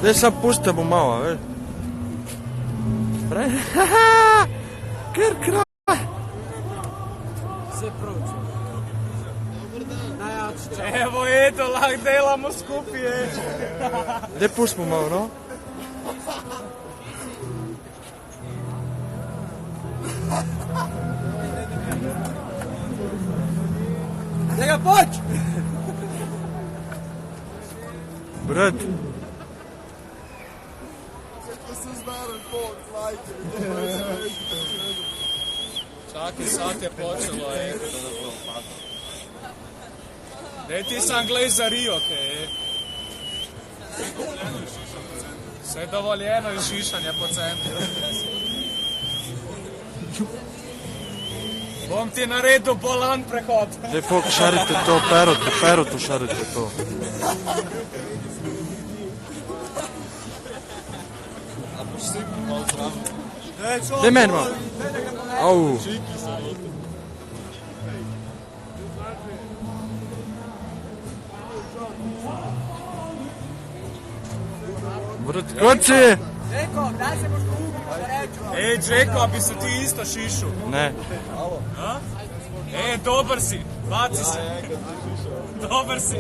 Daj sad puste mu malo, već. Ker kraj. Sve proći. Najjače. Evo eto, lak delamo skupije. Daj pust mu malo, no? Da ga poć! Brat. Čakaj, sad je počelo, Daj ti sam glej za Rio, kaj Sve dovoljeno je šišanje po centru. Bom ti naredil bolan prehod. Daj fok, šarite to, perotu šarite to. Daj meni malo. Au. Brat, koci! Džeko, daj se možda ubiti, pa reću. Ej, Džeko, a bi se ti isto šišu? Ne. A? Ej, dobar si, baci se. Dobar si.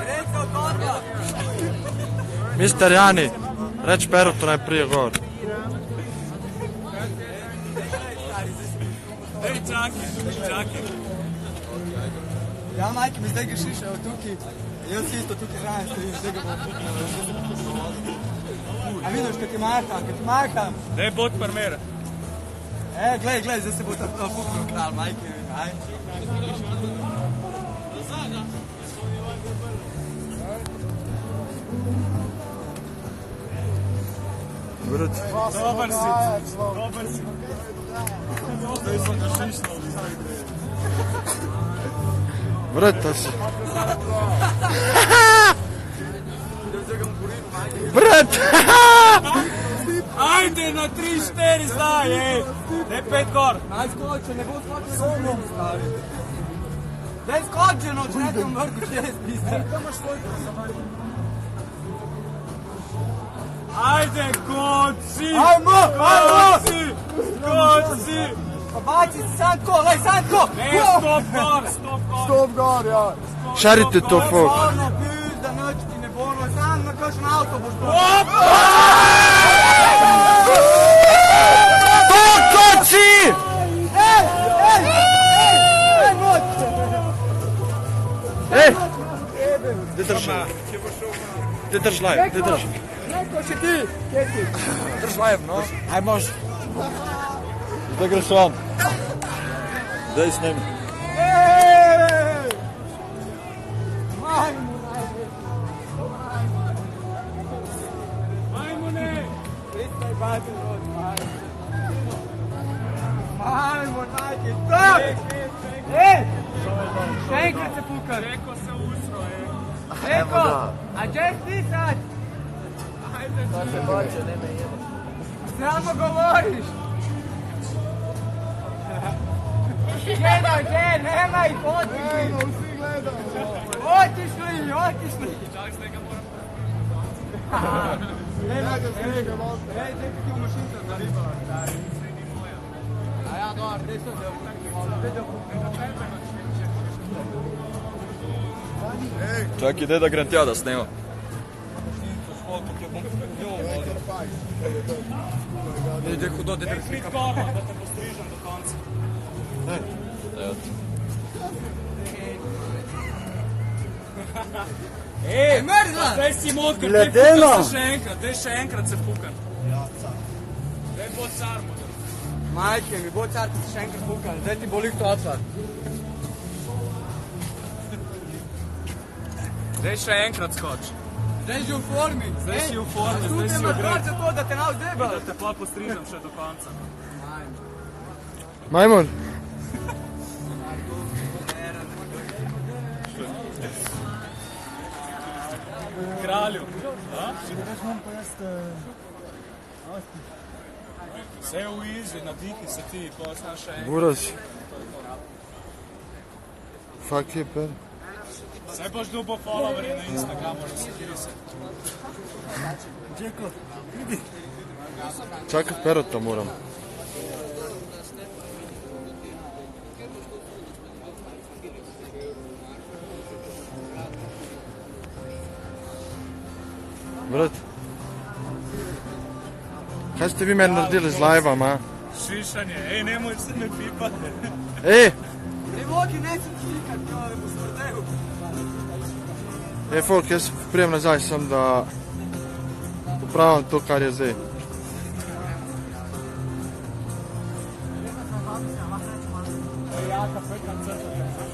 Reću od torba. Mister Jani, reći perotu najprije gor. Ej, čaki. Ja, majke mi zdaj ga šiša, evo tukaj. Jaz si isto tukaj zraven stojim, zdaj ga bom. A vidiš, kad ti maham. Daj bod parmera. Glej, zdaj se bo ta puknul kralj, majke mi, aj. Brat. Dobar si. Zdaj sam ga šišnal. Brata si. Brat! Ajde na 3-4 zdaj, ej. Daj 5 gor. Aj skoče, ne bo skoče, ne bo staviti. Daj skoče, noč, ne ti umrku čest, pizda. Ajde, koci. Ajmo! Koci. Pa baci Sandko, lej Sandko! Ne, stop gor. ja. Šarite to, fok. Ono, pizda, noč ti ne bo, ono, sam na kakšen avtobus. Fok, koci! Noč! Ej! Gdje drži? Gdje drži live? Gdje drži? Neko si ti, gdje ti? Drži live, no? Aj, može. Gdje greš vam? Daj snemi. Majmune. Majmo, najki, stop! Ej! Še enkrat se pukar. Reko se usro, ej. Eko, a gdje si sad? Ajde, Samo govoriš. Gdje, nemaj, otišli. Svi gledaju. Otišli. Čak se ga moram Ej, ti u mašinca za ribala. A ja doar, gdje sam se Čak ide da grem tja da snema. Ide hudo, da te Pit korma, da te postrižem do konca. Ej, mrzla! Daj si motka, Ledeno! Daj še enkrat se fukan. Daj bo car mu. Majke mi, bo car ti še enkrat pukal, zdaj ti boli to otvor. Daj še enkrat skoč. Zdaj si v formi. Zdaj si v formi, zdaj si Zdaj v gredu. za to, da te nav zdebal. Da te pa postrižem še do konca. Majmon. kralju. A? Vse v izi, nadihi se ti, poznaš še enkrat. Buraz. Fuck je, per. Vse boš dobil followerje na Instagramu, razsvetili se. Čakaj, perota moram. Brat, kaj ste vi meni naredili z live-om, a? Šišanje, ej, nemoj se me pipati. Ej, Ne mogi, ne se klikati, to je bo smrdel. folk, jaz prijem nazaj sem, da upravim to, kar je zdaj.